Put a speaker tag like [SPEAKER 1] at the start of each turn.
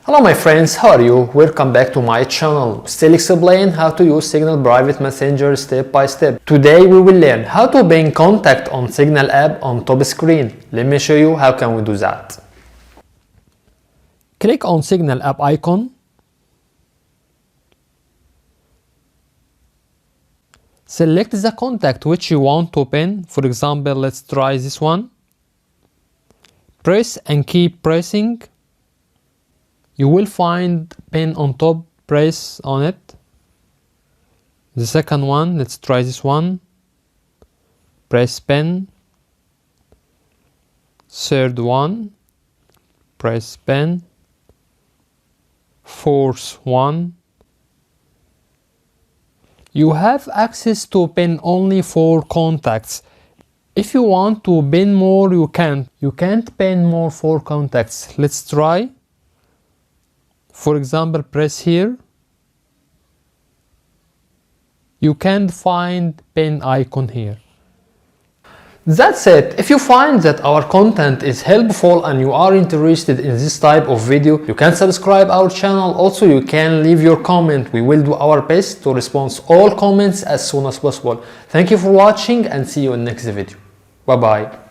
[SPEAKER 1] Hello my friends, how are you? Welcome back to my channel. Still explain how to use Signal Private Messenger step by step. Today we will learn how to pin contact on Signal app on top screen. Let me show you how can we do that. Click on Signal app icon. Select the contact which you want to pin. For example, let's try this one. Press and keep pressing. You will find pin on top, press on it. The second one, let's try this one. Press pin. Third one, press pin. Fourth one. You have access to pin only 4 contacts. If you want to pin more, you can't. You can't pin more 4 contacts. Let's try. For example, press here. You can find pin icon here. That's it. If you find that our content is helpful and you are interested in this type of video, you can subscribe our channel. Also, you can leave your comment. We will do our best to respond all comments as soon as possible. Thank you for watching and see you in next video. Bye bye.